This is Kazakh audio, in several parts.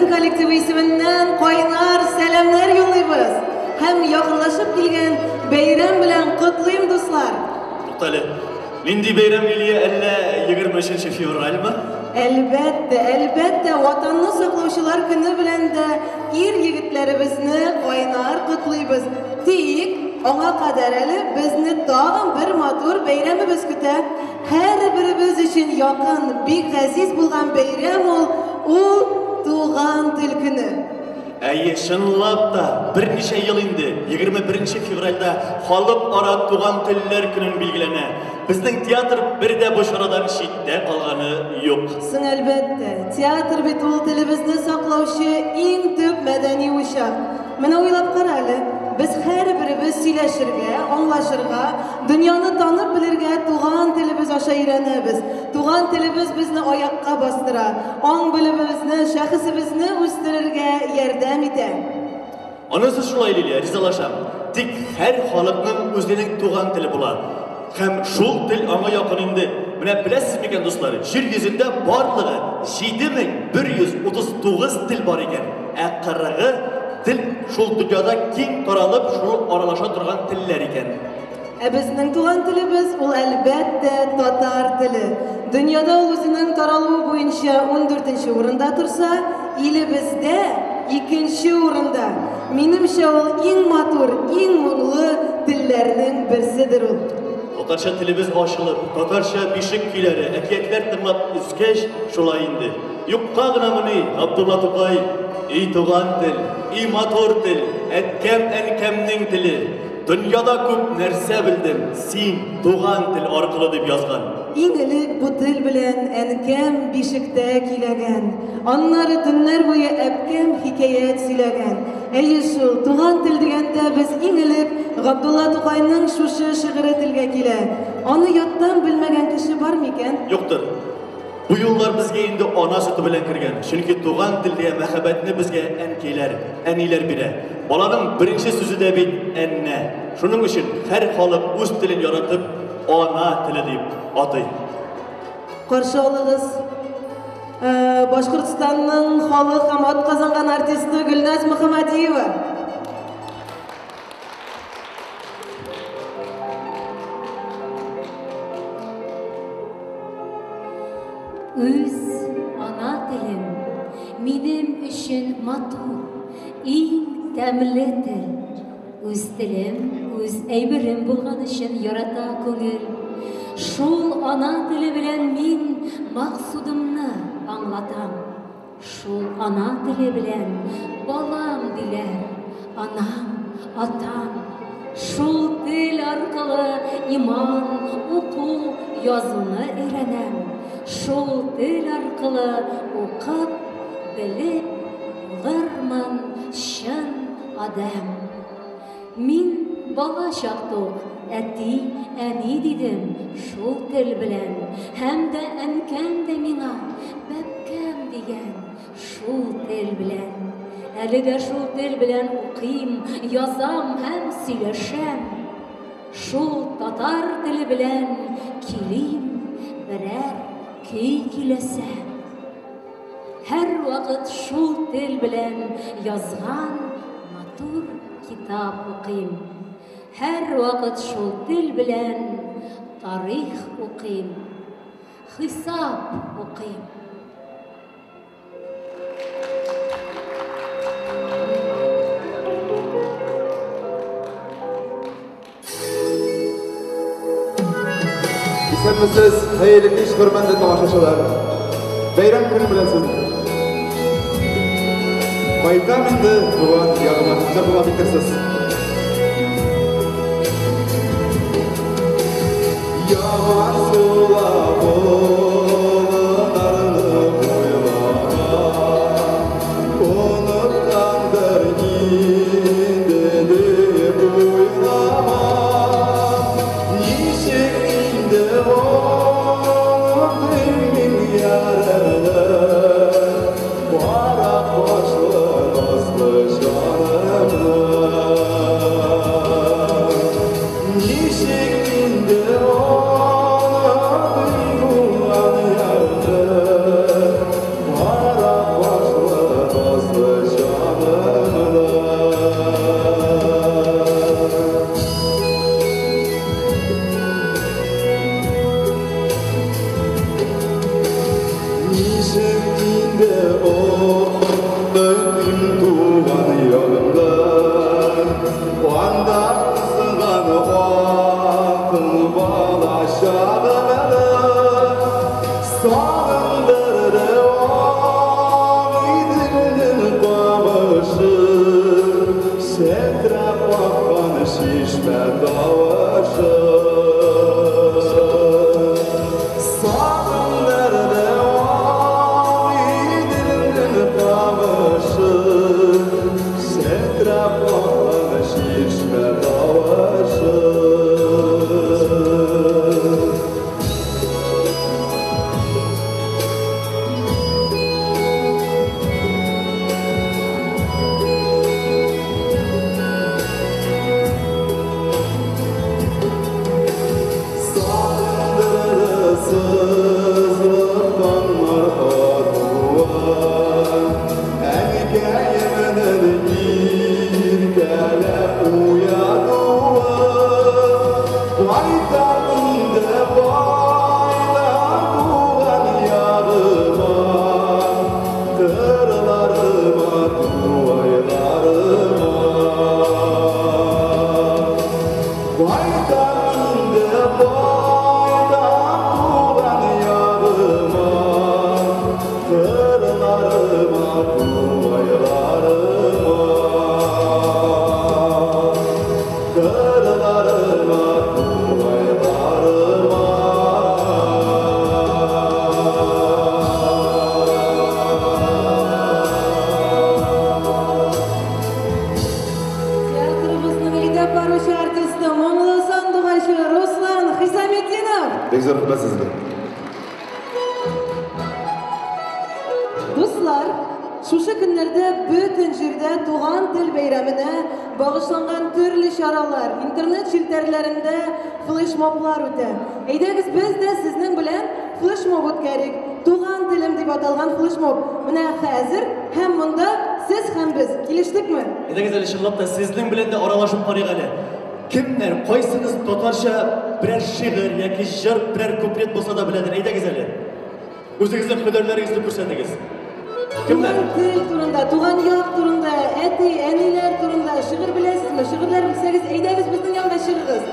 Безнең коллектив исеменнән кайнар сәламнар юллыйбыз. Һәм якынлашып килгән бәйрәм белән котлыйм дуслар. Туктале. Нинди бәйрәм Лилия, әллә 25 февральмы? Әлбәттә, ватанны саклаучылар көне белән дә ир егетләребезне кайнар котлыйбыз. Тик аңа кадәр әле безне тагын бер матур бәйрәмебез көтә. Һәрберебез өчен якын, бик газиз булган бәйрәм ул туган тел көне. Әйе, шынлап та, берничә ел инде, 21 февральда халык ара туган телләр көнен билгеләнә. Безнең театр бер дә бу чарадан читтә калганы юк. Соң әлбәттә, театр бит ул телебезне саклаучы иң төп мәдәни учак. Менә уйлап кара әле, без һәрберебез сөйләшергә, аңлашырга, дөньяны танып белергә туган телебез аша өйрәнәбез. Туган телебез безне аякка бастыра, аң белебезне, шәхесебезне үстерергә ярдәм итә. Анысы шулай, Лилия, ризалашам. Тик һәр халыкның үзенең туган теле була. Һәм шул тел аңа якын инде. Менә беләсез микән, дуслар, җир йөзендә барлыгы 7139 тел бар икән. Ә 40 тел шул дөньяда киң таралып, шул аралаша торган телләр икән. Ә безнең туган телебез ул әлбәттә татар теле. Дөньяда ул үзенең таралуы буенча 14нче урында турса, илебездә 2нче урында. Минемчә ул иң матур, иң моңлы телләрнең берседер ул. Татарча телебез ачылып, татарча бишек көйләре, әкиятләр тыңлап үскәч, шулай инде. Юкка гынамыни, Абдулла Тукай, и туган тел, и матур тел, әткәм әнкәмнең теле. Дөньяда күп нәрсә белдем, син туган тел аркылы дип язган. Иң элек бу тел белән әнкәм бишектә киләгән. Аннары төннәр буе әпкәм хикәят сөйләгән. Әйе шул, туган тел дигәндә без иң элек Габдулла Тукайның шушы шигыре телгә килә. Аны яттан белмәгән кеше бар микән? Юктыр. Бу юллар безгә инде ана сөте белән кергән. Чөнки туган телдә мәхәббәтне безгә әнкәйләр, әниләр бирә. Баланың беренче сүзе дә бит әннә. Шуның өчен һәр халык үз телен яратып, ана теле дип атый. Каршы алыгыз. Башкортстанның халык һәм атказанган артисты Гөлназ Мөхәммәдиева. Үз ана телем минем өчен матур, иң тәмле тел. Үз телем, үз әйберем булган өчен ярата күңел. Шул ана теле белән мин максудымны аңлатам. Шул ана теле белән балам диләр, анам, атам. Шул тел аркылы иман, уку, язуны өйрәнәм. Шул тел аркылы укып, белеп булырмын чын адам. Мин бала чакта әти, әни дидем шул тел белән. Һәм дә әнкәм дә миңа бәбкәм дигән шул тел белән. Әле дә шул тел белән укыйм, язам һәм сөйләшәм. Шул татар теле белән килим, берәр көй киләсәм. Һәр вакыт шул тел белән язган матур китап укыйм. Һәр вакыт шул тел белән тарих укыйм, хисап укыйм. Исәнмесез, хәерле кич, хөрмәтле тамашачылар. Бәйрәм көне белән сезне. Кайтам инде туган ягыма, күзә була битерсез. Яман сулап болындарны буйлап, оныткандыр инде дип уйлама. Ничек инде ондың яралы, барак башлы назлы жанымны. Ничек инде Dostlar, şuşa günlerde bütün jirde Doğan Dil Beyramine bağışlangan türlü şaralar, internet şilterlerinde flash moblar öte. Eydegiz biz de sizin bilen flash mob ötkerik. Doğan dilim deb atalgan flash mob. Mine hazır hem bunda siz hem biz. Kiliştik mi? Eydegiz Ali şınlap da sizin bilen de aralaşıp qarayıq ali. Kimler, koysınız totarşa birer şiir, yaki jır, birer kuplet bolsa da biledir. Eydegiz Ali. Özünüzün hünerlerinizini ko'rsatdingiz. Kimler? Doğan dil turunda, Doğan yok turunda, eti, eniler turunda şiir bilesizmi? Şiirler bilseniz eydegiz bizden yanında şiiriz.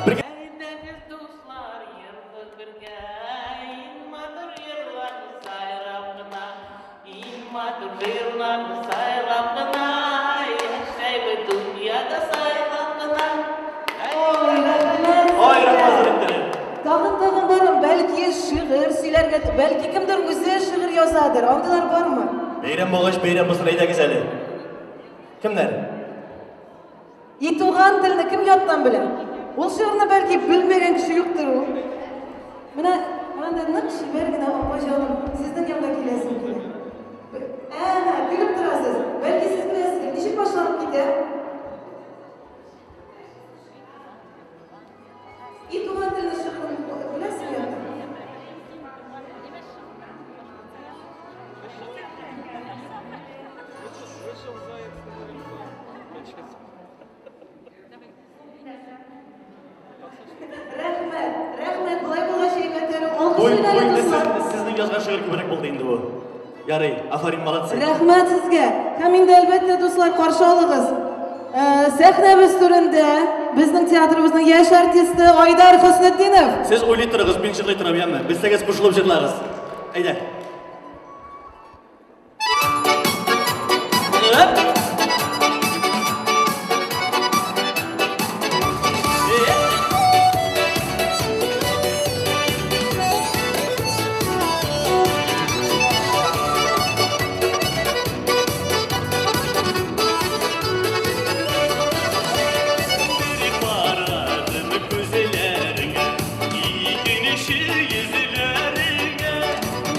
Eydegiz dostlar yıldı birge, immadır yıllar sayrabına, immadır yıllar sayrabına, yaşayı dünyada sayrabına. Oy, Ramazan Tağın varım, belki şiir, silerge, belki kimdir güzel şiir yazadır, ondalar var mı? Beyram boğaç, beyram mısır, eydegiz Ali. Kimler? Doğan dilini kim yattan bilir? O şiirini belki bilmeyen kişi yoktur o. Bana da ne kişi vergin ama hocam, sizden yanına kilesin ki. Gülüp durasız. Belki siz bilesiniz. Nişik başlanıp gider? Doğan dilini şiirini bilesin yattan. Rahmet, kolay şey götürün. Sizin yazgan şiir kübürek buldu indi bu. Yarı, aferin malatsi. Rahmet sizge. Hem de elbette dostlar karşı alığız. Sahnemiz türünde bizning teatrımızın yaş artisti Aydar Husniddinov. Siz o'ylay turig'iz, men jig'lay turamanman. Biz sizga qo'shilib jig'lariz. Ayda.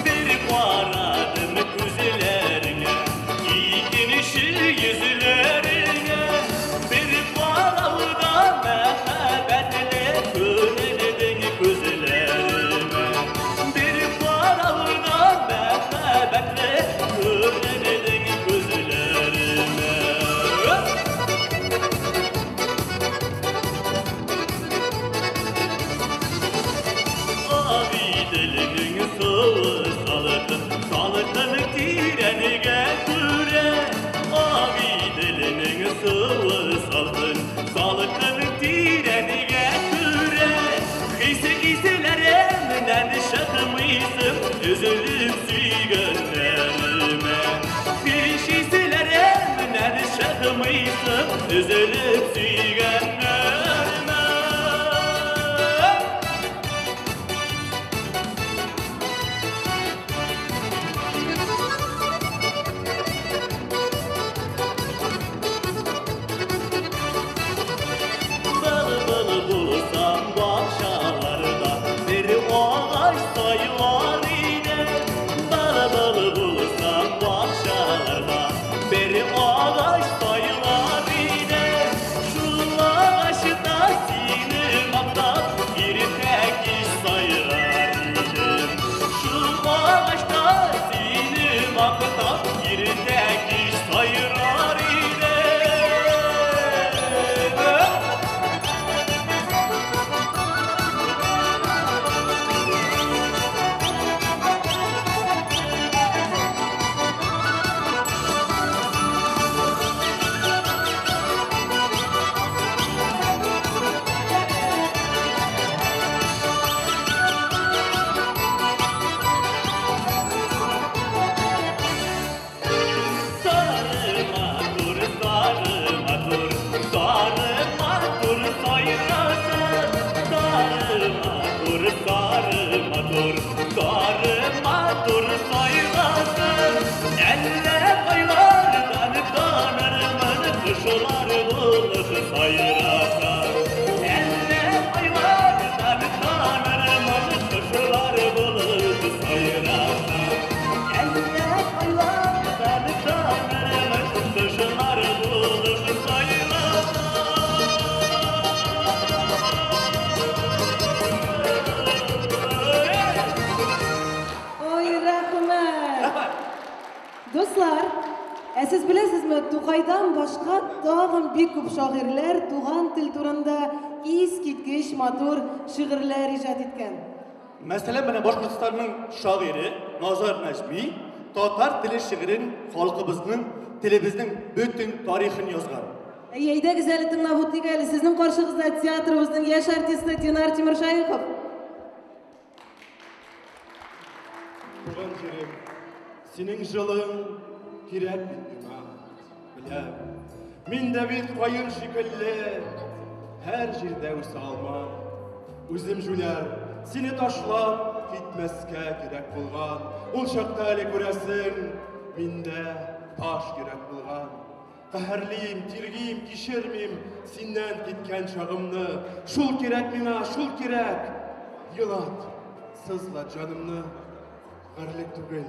Bir üzülüp suygenlerime. Bıl bulsam bahçalarda bir ağaç sayılar ide. Bıl bulsam bahçalarda bir ağaç sayılar ide. Şu ağaçta seni maktap bir tek iş sayılar idim. Şu ağaçta seni maktap bir tek iş sayılar idim. Oy rahmat. Dostlar, siz bilasizmi, To'qaydan boshqa tag'in bir ko'p shoirlar tuğan til turida eskitgich motor shi'rlar ijod etgan. Mesela bana Başkırtistan'ın şairi Nazar Necmi, Tatar dili şiirin halkımızın, dilimizin bütün tarihini yazgan. Yeyda güzel tinglab o'tdik. Sizning qarshingizda teatrimizning yosh artisti Dinar Timirshayxov. Tuğan Kerim, senin жылың керек миңа, білем. Мен де бит қайын шикелле, her жерде өсе алмам. Өзім жүлер, сені ташлап, кетмеске керек болған. Ол шақта әлі көресің, менде таш керек болған. Қәһәрлейім, тергейім, кешермейім, сенен кеткен шағымны. Шул керек миңа, шул керек. Елат, сызла жанымны. Ғарлік түгел,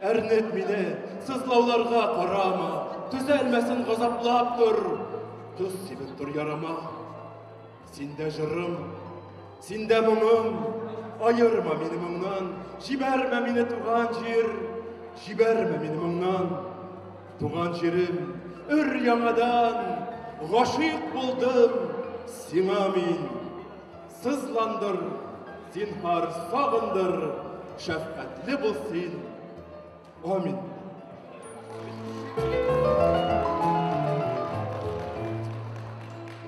әрнет мені, сызлауларға қарама, түзелмесін ғазаплап тұр, тұз себеп тұр ярама. Сенде жырым, сенде мұңым, айырма мені мұңнан, жіберме мені туған жер, жіберме мені мұңнан. Туған жерім, үр яңадан, ғашиқ болдым, сиңа мен, сызландыр, зинһар сағындыр, şefkatli bulsun. Amin.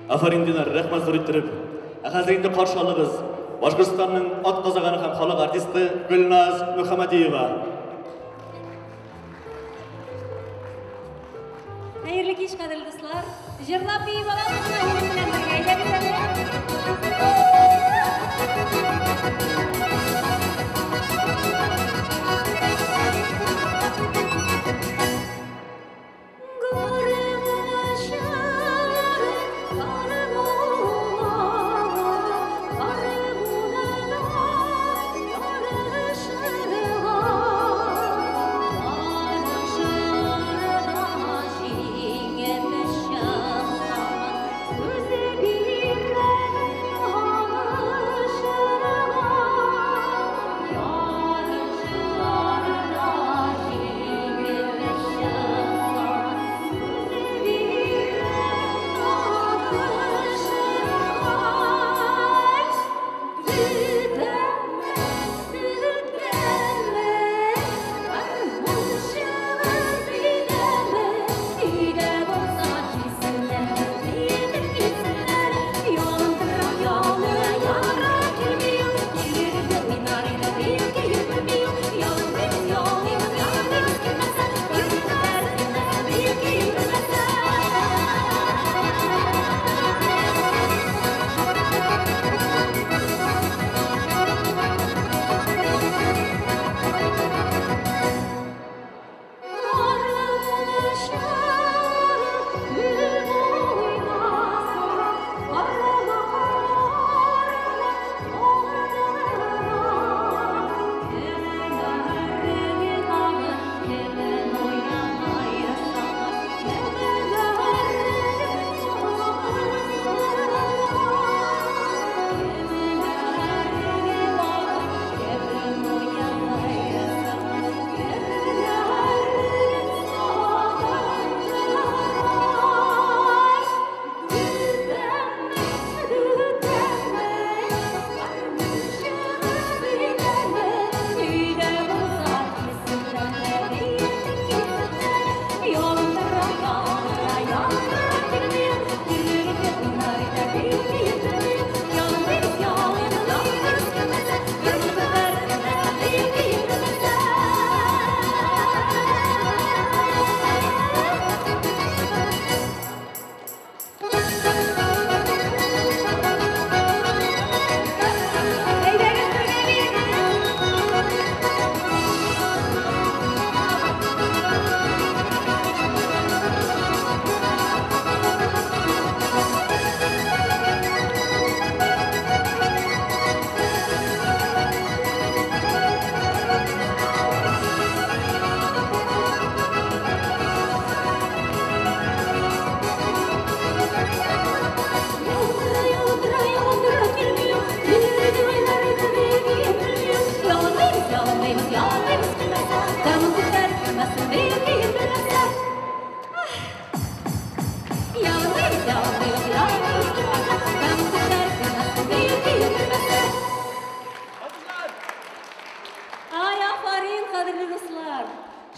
Aferin Dinar, rahmat so'raytirib. Hozir endi qarshi olamiz Boshqirdistonning ot qozog'ini ham xalq artisti Gulnaz Muhammadiyeva. Xayrli kech qadrli do'stlar. Jurnal bilan birga Be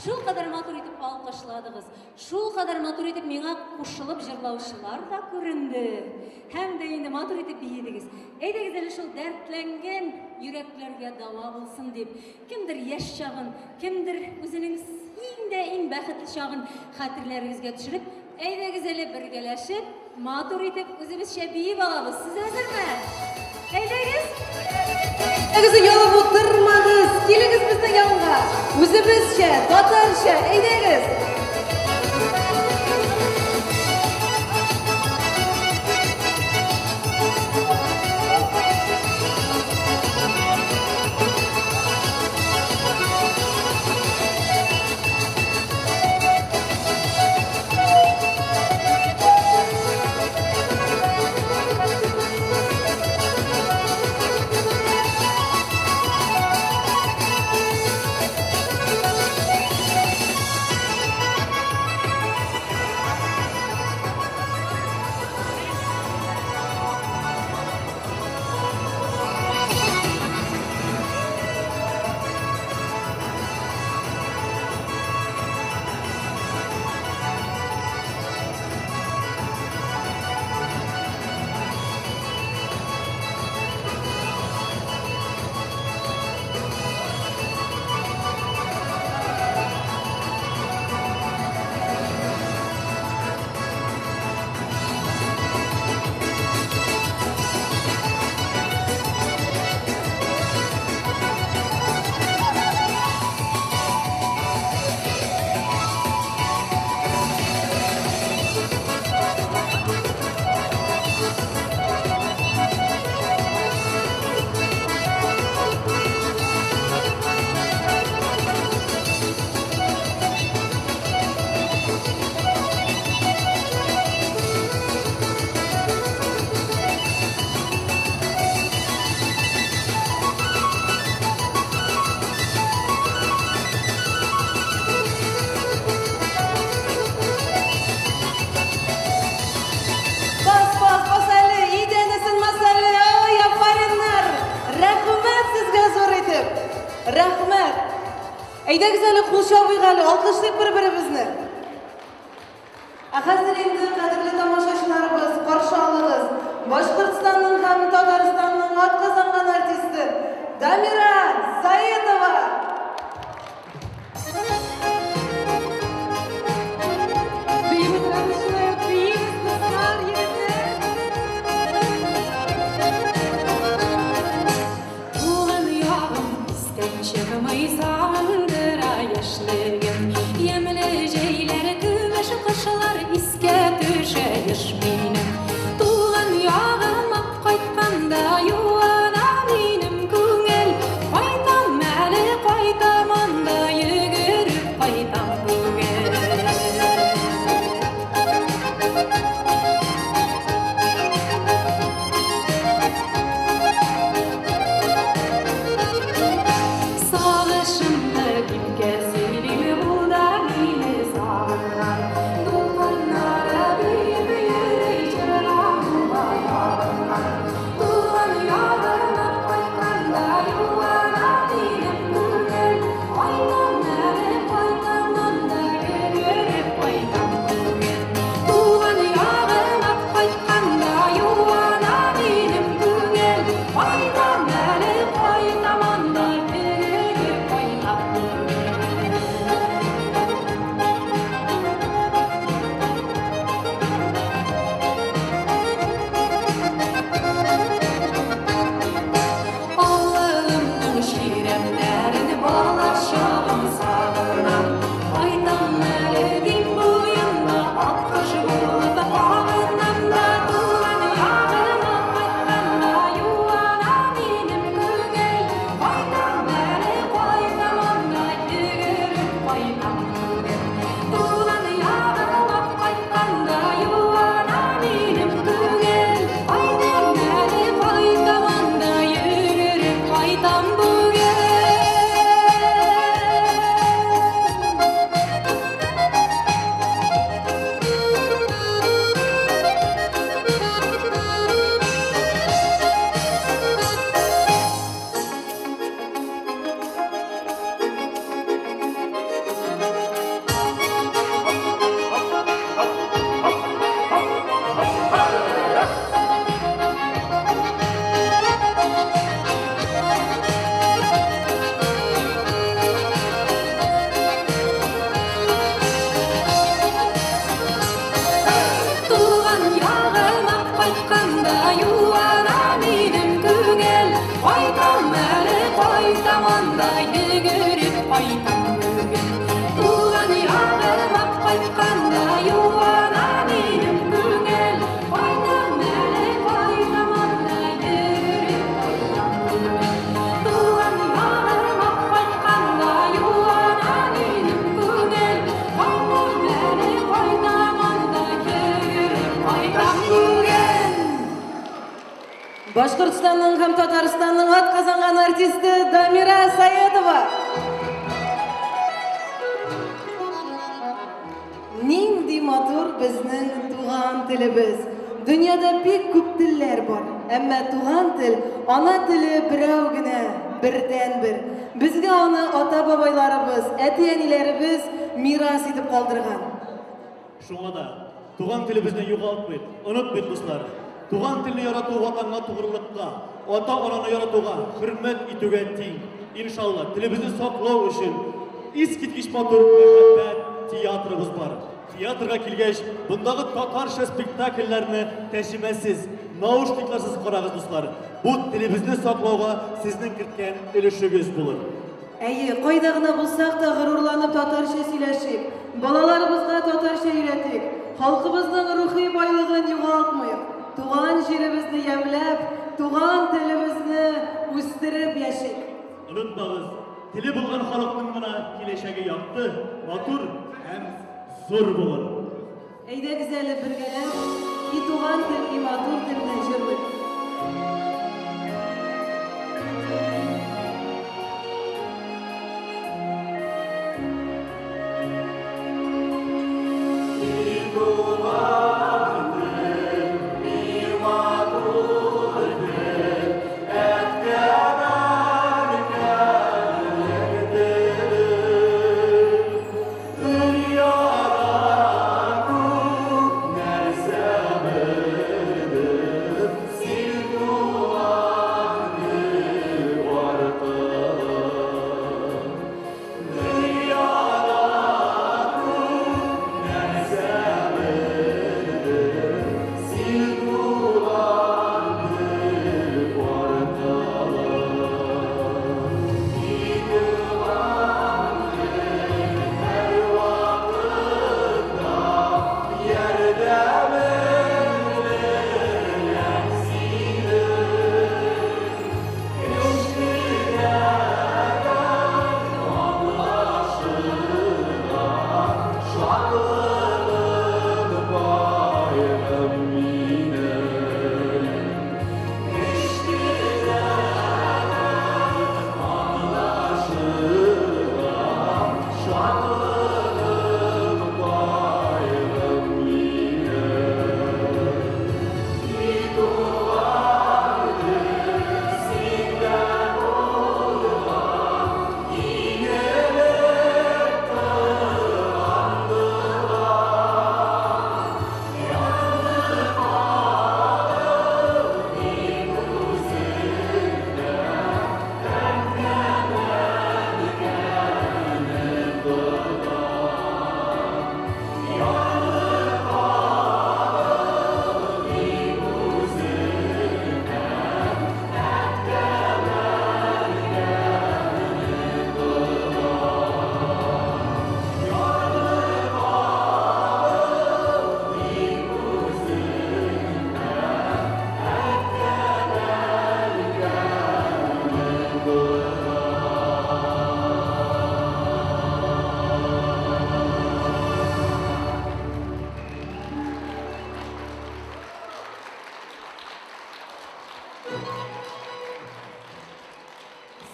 Şul kadar matur etip alkışladığız, şul kadar matur etip mena kuşulup jırlauşular da göründü. Hem de indi matur etip biyedigiz. Eydegiz şul dertlengen yüreklerge dava bulsun deyip, kimdir yaş çağın, kimdir özünün in baxtlı çağın hatırlarınızga düşürüp, eydegiz birgeleşip, matur etip özümüz şebiyi balabız. Siz hazır mı? Eydegiz? Eydegiz yolu buttırmadız, keligiz bizden yanına. Özümüzce, tatarca, eydegiz. Rahmet. Eyde güzeli kuşabıygalı, alkışlayıp bir-birimizni. Hazır endi qadrli tomoshabinlarimiz, qarshi olamiz. Boshqirdistonning ham Tataristonning atqazangan artisti Damira Saidova. Çıkmayız andıra yaşlıyım. Yemleceğler kıvaşı şeyiş benim. Tuğan yağıma qaytqanda yuana benim köngel. Qaytam məli qaytamanda yügürüp qaytam bugün. Sağlaşımda kimge seylili bulda meni sağlar. Dumanlara büyüp yürüy çırağıma yağlar. Tuğan yağıma qaytqanda yuana benim köngel. Qaytam məli qaytamanda yügürüp qaytam bugün. Tuğan yağıma qaytqanda yuana benim köngel. Qaytam məli qaytamanda yügürüp qaytam bugün. Allah'ımın şiremlerini bağlaşalım sağına. Qaytam məli din boyunda atqış bulup bağınanda. Tuğan yağıma qaytqanda yuana benim köngel. Qaytam məli qaytamanda yügürüp qaytam bugün. Tuğan yağıma qaytqanda yuana benim köngel. Qaytam məli qaytamanda yügürüp qaytam bugün. Tuğan yağıma qaytqanda yuana benim köngel. Qaytam məli qaytamanda yügürüp qaytam bugün. Tuğan yağıma qaytqanda yuana benim köngel. Qaytam məli qaytamanda yügürüp qaytam bugün. Tuğan yağıma qaytqanda yuana benim köngel. Qaytam məli qaytamanda yügürüp qaytam bugün. Башкортстанның һәм Татарстанның ат казанган артисты Дамира Саедова. Нинди матур безнең туган телебез. Дөньяда бик күп телләр бар, әмма туган тел, ана теле берәү генә, бердән-бер. Безгә аны ата-бабайларыбыз, әти-әниләребез мирас итеп калдырган. Шуңа да туган телебезне югалтмыйк, онытмыйк дуслар. Туган телне ярату ватанга тугрылыкка, ата-ананы яратуга, хөрмәт итүгә тиң. Иншалла, телебезне саклау өчен искиткеч матур мәхәббәт театрыбыз бар. Театрга килгәч, бундагы татарча спектакльләрне тәҗрибәсез, наушникларсыз карагыз дуслар. Бу телебезне саклауга сезнең керткән өлешегез булыр. Әйе, кайда гына булсак та горурланып татарча сөйләшик. Балаларыбызга татарча өйрәтик. Халкыбызның рухи байлыгын югалтмыйк. Туган җиребезне ямьләп, туган телебезне үстереп яшик. Онытмагыз, теле булган халыкның гына киләчәге якты, матур һәм зур булыр. Әйдәгез әле бергәләп, и туган тел, и матур телне җырлыйк.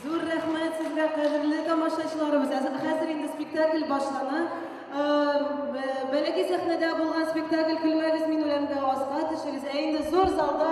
Zor rahmet sizga qadrli tomoshachilarimiz. Hozir endi spektakl boshlana. Balaki sahnada bo'lgan spektakl kulmangiz men ularga oz qatishingiz. Endi zo'r zalda